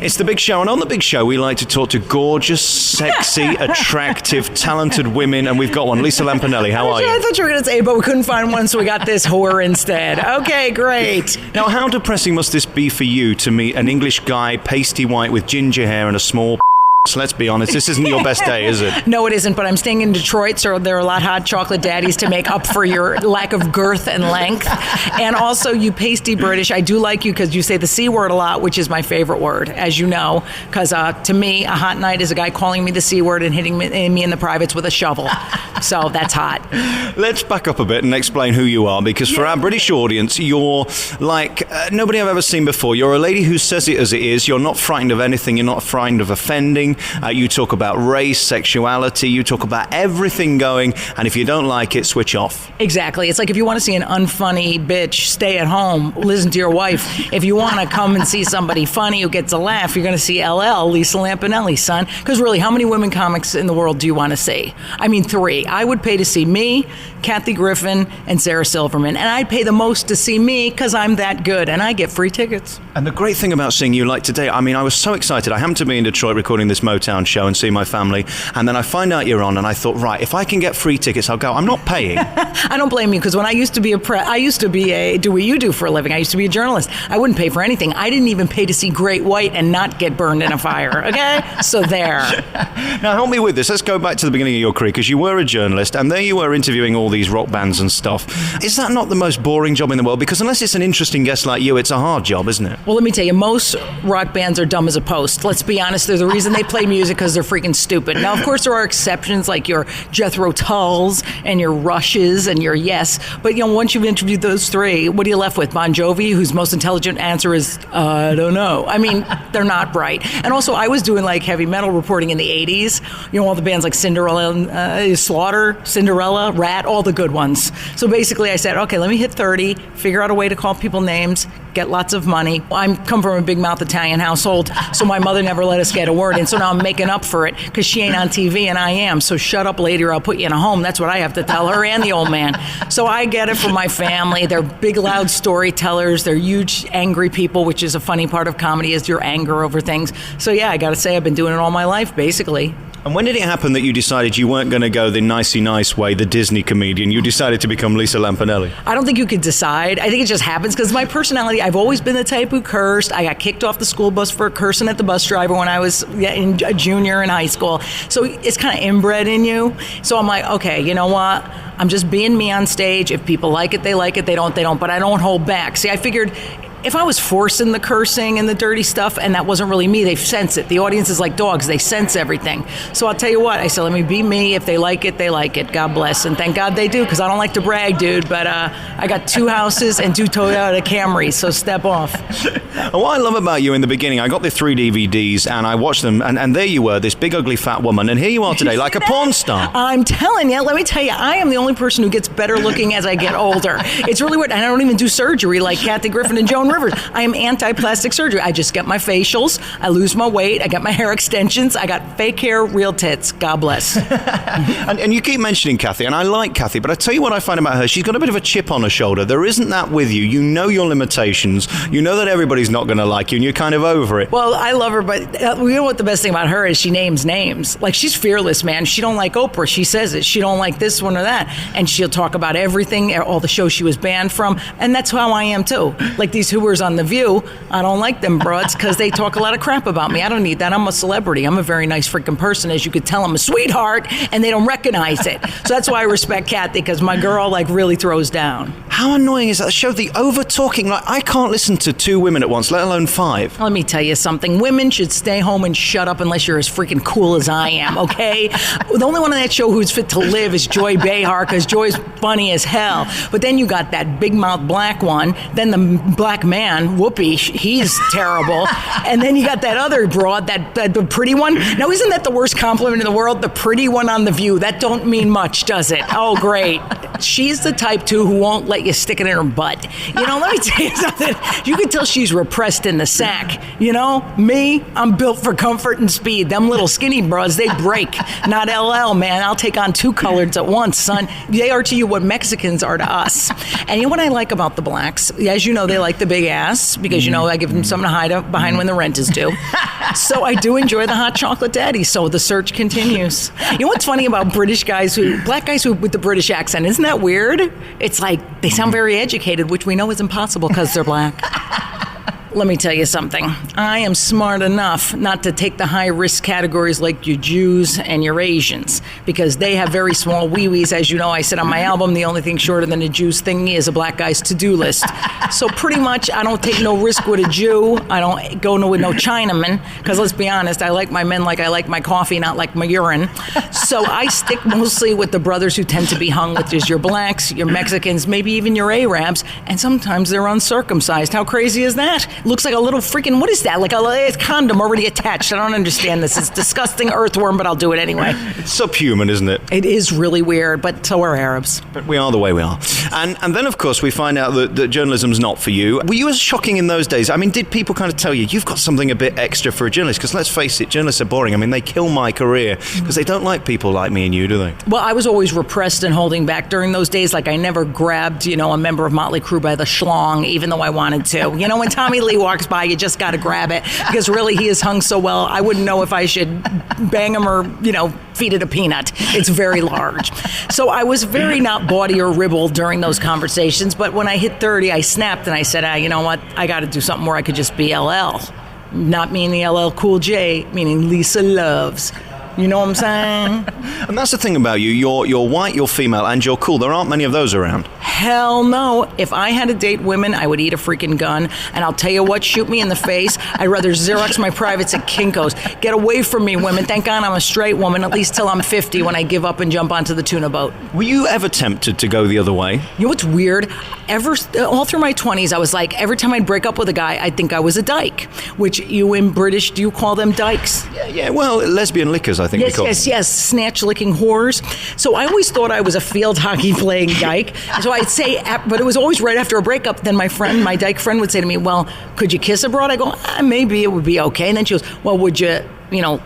It's The Big Show, and on The Big Show, we like to talk to gorgeous, sexy, attractive, talented women, and we've got one. Lisa Lampanelli, how are you? I thought you were going to say, but we couldn't find one, so we got this whore instead. Okay, great. Now, how depressing must this be for you to meet an English guy, pasty white, with ginger hair and a small so let's be honest, this isn't your best day, is it? No, it isn't, but I'm staying in Detroit, so there are a lot of hot chocolate daddies to make up for your lack of girth and length. And also, you pasty British, I do like you because you say the C word a lot, which is my favorite word, as you know, because to me, a hot night is a guy calling me the C word and hitting me in the privates with a shovel. So that's hot. Let's back up a bit and explain who you are, because for our British audience, you're like nobody I've ever seen before. You're a lady who says it as it is. You're not frightened of anything. You're not frightened of offending. You talk about race, sexuality, you talk about everything going, and if you don't like it, switch off. Exactly. It's like if you want to see an unfunny bitch, stay at home, listen to your wife. If you want to come and see somebody funny who gets a laugh, you're going to see LL, Lisa Lampanelli, son. Because really, how many women comics in the world do you want to see? I mean, 3. I would pay to see me, Kathy Griffin, and Sarah Silverman. And I'd pay the most to see me because I'm that good, and I get free tickets. And the great thing about seeing you like today, I mean, I was so excited. I happened to be in Detroit recording this Motown show and see my family, and then I find out you're on, and I thought, right, if I can get free tickets, I'll go. I'm not paying. I don't blame you, because when I used to be do what you do for a living. I used to be a journalist. I wouldn't pay for anything. I didn't even pay to see Great White and not get burned in a fire, okay? So there. Now, help me with this. Let's go back to the beginning of your career, because you were a journalist, and there you were interviewing all these rock bands and stuff. Is that not the most boring job in the world? Because unless it's an interesting guest like you, it's a hard job, isn't it? Well, let me tell you, most rock bands are dumb as a post. Let's be honest. There's a reason they play music, because they're freaking stupid. Now, of course, there are exceptions like your Jethro Tulls and your Rushes and your Yes. But, once you've interviewed those 3, what are you left with? Bon Jovi, whose most intelligent answer is, I don't know. I mean, they're not bright. And also, I was doing like heavy metal reporting in the 80s. All the bands like Cinderella, Slaughter, Cinderella, Rat, all the good ones. So basically, I said, okay, let me hit 30, figure out a way to call people names, get lots of money. I come from a big mouth Italian household, so my mother never let us get a word in. So now I'm making up for it because she ain't on TV and I am. So shut up, lady, or I'll put you in a home. That's what I have to tell her and the old man. So I get it from my family. They're big, loud storytellers. They're huge, angry people, which is a funny part of comedy is your anger over things. So yeah, I got to say I've been doing it all my life, basically. And when did it happen that you decided you weren't going to go the nicey nice way, the Disney comedian? You decided to become Lisa Lampanelli. I don't think you could decide. I think it just happens because my personality, I've always been the type who cursed. I got kicked off the school bus for cursing at the bus driver when I was a junior in high school. So it's kind of inbred in you. So I'm like, okay, you know what? I'm just being me on stage. If people like it, they like it. They don't, they don't. But I don't hold back. See, I figured if I was forcing the cursing and the dirty stuff, and that wasn't really me, they sense it. The audience is like dogs. They sense everything. So I'll tell you what. I said, let me be me. If they like it, they like it. God bless. And thank God they do, because I don't like to brag, dude. But I got 2 houses and 2 Toyota Camrys, so step off. What I love about you in the beginning, I got the 3 DVDs, and I watched them, and there you were, this big, ugly, fat woman, and here you are today, like a porn star. I'm telling you, let me tell you, I am the only person who gets better looking as I get older. It's really weird. And I don't even do surgery like Kathy Griffin and Joan Rivers. I am anti-plastic surgery. I just get my facials, I lose my weight, I get my hair extensions, I got fake hair, real tits. God bless. and you keep mentioning Kathy, and I like Kathy, but I tell you what I find about her, she's got a bit of a chip on her shoulder. There isn't that with you. You know your limitations. You know that everybody's not going to like you, and you're kind of over it. Well, I love her, but you know what the best thing about her is? She names names. Like, she's fearless, man. She don't like Oprah. She says it. She don't like this one or that. And she'll talk about everything, all the shows she was banned from. And that's how I am, too. Like these hooers on The View, I don't like them broads because they talk a lot of crap about me. I don't need that. I'm a celebrity. I'm a very nice freaking person. As you could tell, I'm a sweetheart, and they don't recognize it. So that's why I respect Kathy, because my girl, like, really throws down. How annoying is that show? The over-talking. Like, I can't listen to 2 women at once, let alone 5. Let me tell you something. Women should stay home and shut up unless you're as freaking cool as I am, okay? The only one on that show who's fit to live is Joy Behar, because Joy's funny as hell. But then you got that big-mouth black one. Then the black man, Whoopi, he's terrible. And then you got that other broad, the pretty one. Now, isn't that the worst compliment in the world? The pretty one on The View. That don't mean much, does it? Oh, great. She's the type, too, who won't let get you sticking in her butt. Let me tell you something. You can tell she's repressed in the sack. Me, I'm built for comfort and speed. Them little skinny bras, they break. Not LL, man. I'll take on 2 colors at once, son. They are to you what Mexicans are to us. And you know what I like about the blacks? As you know, they like the big ass because, I give them something to hide behind when the rent is due. So I do enjoy the hot chocolate daddy. So the search continues. You know what's funny about black guys with the British accent? Isn't that weird? It's like they sound very educated, which we know is impossible because they're black. Let me tell you something. I am smart enough not to take the high-risk categories like your Jews and your Asians because they have very small wee-wees. As you know, I said on my album, the only thing shorter than a Jew's thingy is a black guy's to-do list. So pretty much, I don't take no risk with a Jew. I don't go with no Chinaman because let's be honest, I like my men like I like my coffee, not like my urine. So I stick mostly with the brothers who tend to be hung with just your blacks, your Mexicans, maybe even your Arabs, and sometimes they're uncircumcised. How crazy is that? Looks like a little freaking, what is that? Like a condom already attached. I don't understand this. It's disgusting earthworm, but I'll do it anyway. It's subhuman, isn't it? It is really weird, but so are Arabs. But we are the way we are. And then, of course, we find out that journalism's not for you. Were you as shocking in those days? I mean, did people kind of tell you, you've got something a bit extra for a journalist? Because let's face it, journalists are boring. I mean, they kill my career because they don't like people like me and you, do they? Well, I was always repressed and holding back during those days. Like, I never grabbed, a member of Motley Crue by the schlong, even though I wanted to. When Tommy Lee walks by, you just got to grab it because really he is hung so well. I wouldn't know if I should bang him or, feed it a peanut. It's very large. So I was very not bawdy or ribald during those conversations. But when I hit 30, I snapped and I said, you know what? I got to do something where I could just be LL. Not meaning LL Cool J, meaning Lisa Loves. You know what I'm saying? And that's the thing about you. You're white, you're female, and you're cool. There aren't many of those around. Hell no. If I had to date women, I would eat a freaking gun. And I'll tell you what, shoot me in the face. I'd rather Xerox my privates at Kinko's. Get away from me, women. Thank God I'm a straight woman, at least till I'm 50 when I give up and jump onto the tuna boat. Were you ever tempted to go the other way? You know what's weird? All through my 20s, I was like, every time I'd break up with a guy, I'd think I was a dyke. Which you in British, do you call them dykes? Yeah, well, lesbian lickers, I think we call them. Yes, snatch-licking whores. So I always thought I was a field hockey playing dyke. So I'd say, but it was always right after a breakup. Then my dyke friend would say to me, well, could you kiss abroad? I go, maybe it would be okay. And then she goes, well, would you,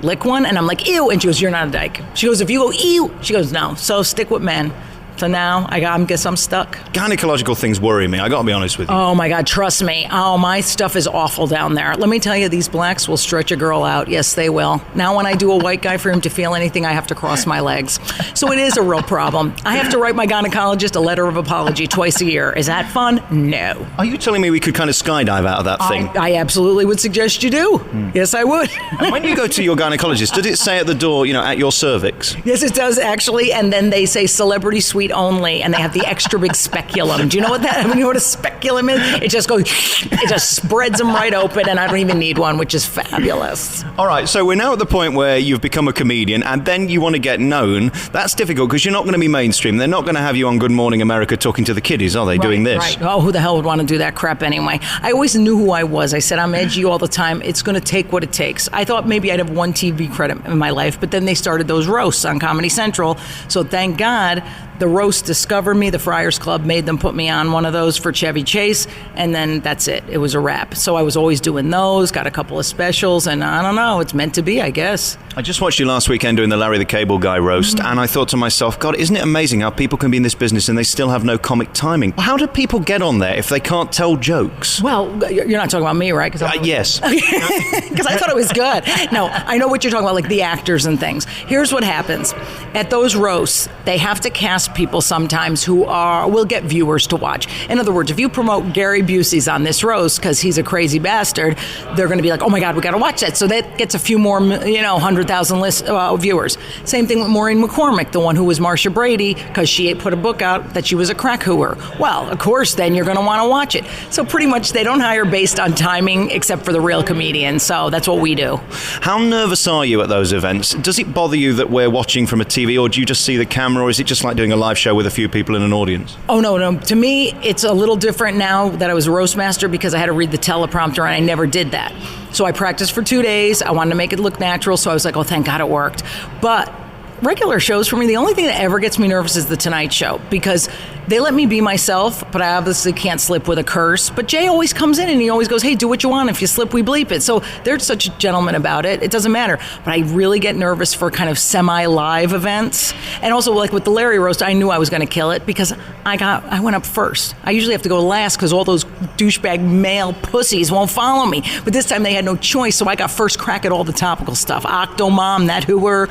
lick one? And I'm like, ew. And she goes, you're not a dyke. She goes, if you go, ew. She goes, no. So stick with men. So now I guess I'm stuck. Gynecological things worry me. I got to be honest with you. Oh my God, trust me. Oh, my stuff is awful down there. Let me tell you, these blacks will stretch a girl out. Yes, they will. Now when I do a white guy, for him to feel anything, I have to cross my legs. So it is a real problem. I have to write my gynecologist a letter of apology twice a year. Is that fun? No. Are you telling me we could kind of skydive out of that thing? I absolutely would suggest you do. Yes, I would. And when you go to your gynecologist, did it say at the door, at your cervix? Yes, it does actually. And then they say celebrity suite only, and they have the extra big speculum. Do you know what that? You know what a speculum is? It just goes, it just spreads them right open, and I don't even need one, which is fabulous. All right, so we're now at the point where you've become a comedian, and then you want to get known. That's difficult because you're not going to be mainstream. They're not going to have you on Good Morning America talking to the kiddies, are they? Doing this? Right. Oh, who the hell would want to do that crap anyway? I always knew who I was. I said I'm edgy all the time. It's going to take what it takes. I thought maybe I'd have one TV credit in my life, but then they started those roasts on Comedy Central. So thank God the roast discovered me. The Friars Club made them put me on one of those for Chevy Chase, and then that's it. It was a wrap. So I was always doing those, got a couple of specials, and I don't know, it's meant to be, I guess. I just watched you last weekend doing the Larry the Cable Guy roast, and I thought to myself, God, isn't it amazing how people can be in this business and they still have no comic timing? How do people get on there if they can't tell jokes? Well, you're not talking about me, right? Yes. Because I thought it was good. No, I know what you're talking about, like the actors and things. Here's what happens. At those roasts, they have to cast people sometimes who will get viewers to watch. In other words, if you promote Gary Busey's on this roast because he's a crazy bastard, they're going to be like, oh my God, we got to watch that. So that gets a few more, 100,000 viewers. Same thing with Maureen McCormick, the one who was Marsha Brady, because she put a book out that she was a crack hooer. Well, of course, then you're going to want to watch it. So pretty much they don't hire based on timing except for the real comedians. So that's what we do. How nervous are you at those events? Does it bother you that we're watching from a TV, or do you just see the camera, or is it just like doing a live show with a few people in an audience? Oh, no. To me, it's a little different now that I was a roast master because I had to read the teleprompter and I never did that. So I practiced for 2 days. I wanted to make it look natural, so I was like, oh, thank God it worked. But regular shows for me, the only thing that ever gets me nervous is The Tonight Show, because they let me be myself, but I obviously can't slip with a curse. But Jay always comes in and he always goes, hey, do what you want. If you slip, we bleep it. So they're such gentlemen about it. It doesn't matter. But I really get nervous for kind of semi-live events. And also, like with the Larry Roast, I knew I was going to kill it because I went up first. I usually have to go last because all those douchebag male pussies won't follow me. But this time they had no choice, so I got first crack at all the topical stuff. Octomom, that hooer,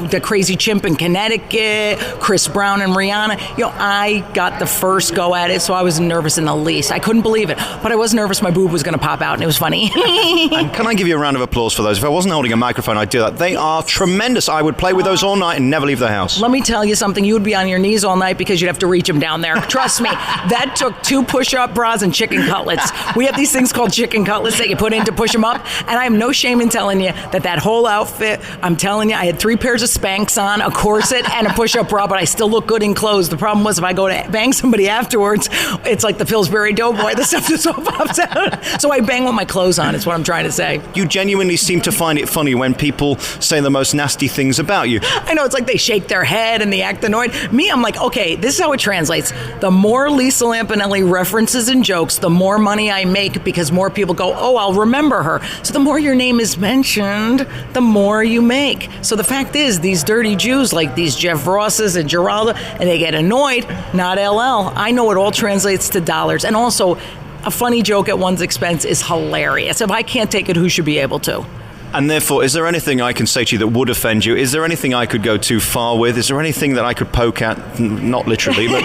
the crazy chimp in Connecticut, Chris Brown and Rihanna. I got the first go at it, so I wasn't nervous in the least. I couldn't believe it, but I was nervous my boob was going to pop out, and it was funny. And can I give you a round of applause for those? If I wasn't holding a microphone, I'd do that. They are tremendous. I would play with those all night and never leave the house. Let me tell you something. You would be on your knees all night because you'd have to reach them down there. Trust me, that took 2 push-up bras and chicken cutlets. We have these things called chicken cutlets that you put in to push them up, and I have no shame in telling you that whole outfit, I'm telling you, I had 3 pairs of Spanx on, a corset, and a push-up bra, but I still look good in clothes. The problem was if I go to bang somebody afterwards, it's like the Pillsbury Doughboy. The stuff just all pops out. So I bang with my clothes on, is what I'm trying to say. You genuinely seem to find it funny when people say the most nasty things about you. I know, it's like they shake their head and they act annoyed. Me, I'm like, okay, this is how it translates. The more Lisa Lampanelli references and jokes, the more money I make because more people go, oh, I'll remember her. So the more your name is mentioned, the more you make. So the fact is, these dirty Jews like these Jeff Rosses and Geraldo, and they get annoyed, not LL. I know it all translates to dollars. And also, a funny joke at one's expense is hilarious. If I can't take it, who should be able to? And therefore, is there anything I can say to you that would offend you? Is there anything I could go too far with? Is there anything that I could poke at? Not literally, but...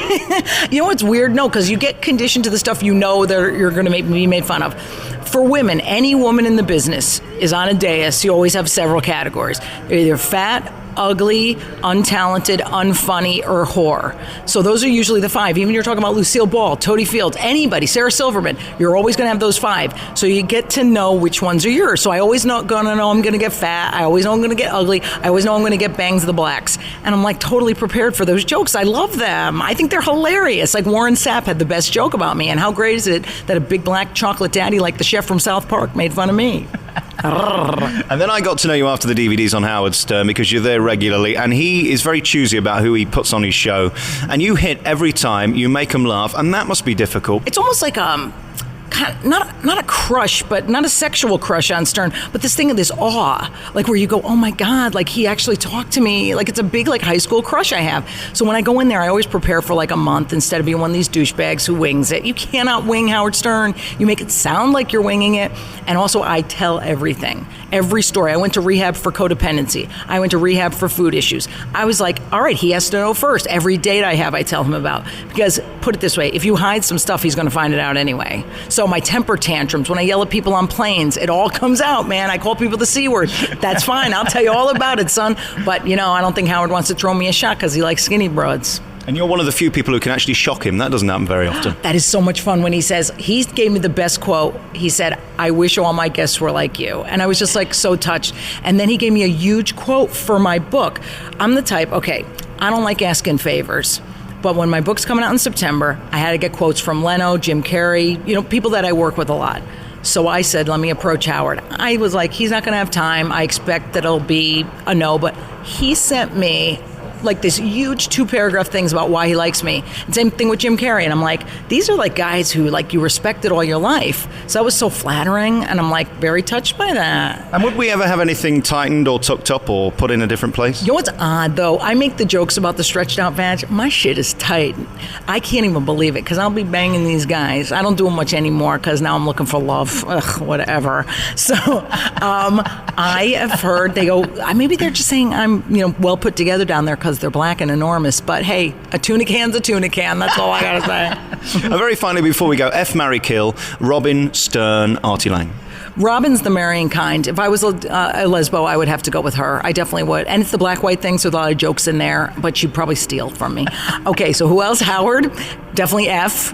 You know what's weird? No, because you get conditioned to the stuff you know that you're going to be made fun of. For women, any woman in the business is on a dais. You always have several categories. They're either fat, ugly, untalented, unfunny, or whore. So those are usually the 5. Even you're talking about Lucille Ball, Toady Fields, anybody, Sarah Silverman, you're always going to have those 5. So you get to know which ones are yours. So I always going to know I'm going to get fat. I always know I'm going to get ugly. I always know I'm going to get bangs of the blacks. And I'm like totally prepared for those jokes. I love them. I think they're hilarious. Like Warren Sapp had the best joke about me. And how great is it that a big black chocolate daddy like the chef from South Park made fun of me? And then I got to know you after the DVDs on Howard Stern because you're there regularly, and he is very choosy about who he puts on his show, and you hit every time, you make him laugh, and that must be difficult. It's almost like not a crush, but not a sexual crush on Stern, but this thing of this awe, like where you go, oh my God, like he actually talked to me. Like it's a big like high school crush I have. So when I go in there, I always prepare for like a month instead of being one of these douchebags who wings it. You cannot wing Howard Stern. You make it sound like you're winging it. And also I tell everything, every story. I went to rehab for codependency. I went to rehab for food issues. I was like, all right, he has to know first. Every date I have, I tell him about. Because put it this way, if you hide some stuff, he's going to find it out anyway. So my temper tantrums, when I yell at people on planes, it all comes out, man. I call people the C word. That's fine. I'll tell you all about it, son. But, I don't think Howard wants to throw me a shot because he likes skinny broads. And you're one of the few people who can actually shock him. That doesn't happen very often. That is so much fun when he says, he gave me the best quote. He said, I wish all my guests were like you. And I was just like so touched. And then he gave me a huge quote for my book. I'm the type, okay, I don't like asking favors. But when my book's coming out in September, I had to get quotes from Leno, Jim Carrey, people that I work with a lot. So I said, let me approach Howard. I was like, he's not going to have time. I expect that it'll be a no. But he sent me like this huge 2-paragraph things about why he likes me. And same thing with Jim Carrey. And I'm like, these are like guys who like you respected all your life. So that was so flattering. And I'm like very touched by that. And would we ever have anything tightened or tucked up or put in a different place? You know what's odd though? I make the jokes about the stretched out vag. My shit is tight. I can't even believe it because I'll be banging these guys. I don't do them much anymore because now I'm looking for love. Ugh, whatever. So I have heard they go, maybe they're just saying I'm well put together down there because they're black and enormous. But hey, a tuna can's a tuna can. That's all I gotta say. And very finally, before we go, F, marry, kill, Robin, Stern, Artie Lang. Robin's the marrying kind. If I was a lesbo, I would have to go with her. I definitely would. And it's the black-white thing, so a lot of jokes in there, but she'd probably steal from me. Okay, so who else? Howard, definitely F.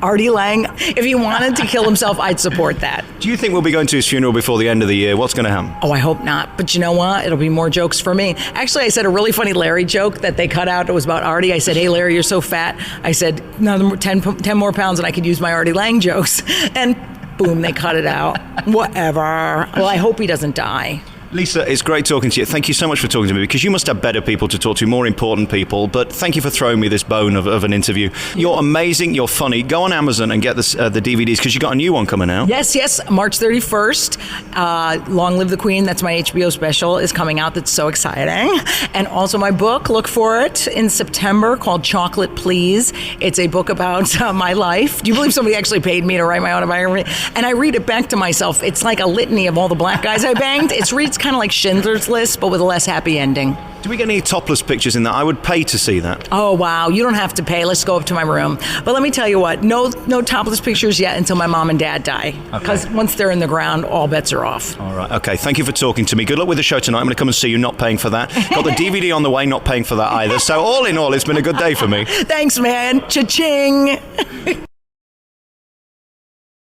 Artie Lang, if he wanted to kill himself, I'd support that. Do you think we'll be going to his funeral before the end of the year? What's going to happen? Oh, I hope not. But you know what? It'll be more jokes for me. Actually, I said a really funny Larry joke that they cut out. It was about Artie. I said, hey, Larry, you're so fat. I said, no, 10 more pounds and I could use my Artie Lang jokes. And boom, they cut it out. Whatever. Well, I hope he doesn't die. Lisa, it's great talking to you. Thank you so much for talking to me, because you must have better people to talk to, more important people. But thank you for throwing me this bone of an interview. You're amazing. You're funny. Go on Amazon and get the DVDs, because you got a new one coming out. Yes, March 31st. Long Live the Queen. That's my HBO special is coming out. That's so exciting. And also my book, look for it in September, called Chocolate Please. It's a book about my life. Do you believe somebody actually paid me to write my autobiography? And I read it back to myself. It's like a litany of all the black guys I banged. It reads kind of like Schindler's List, but with a less happy ending. Do we get any topless pictures in that? I would pay to see that. Oh, wow. You don't have to pay. Let's go up to my room. But let me tell you what, no topless pictures yet until my mom and dad die. Because once they're in the ground, all bets are off. All right. Okay. Thank you for talking to me. Good luck with the show tonight. I'm going to come and see you, not paying for that. Got the DVD on the way, not paying for that either. So all in all, it's been a good day for me. Thanks, man. Cha-ching.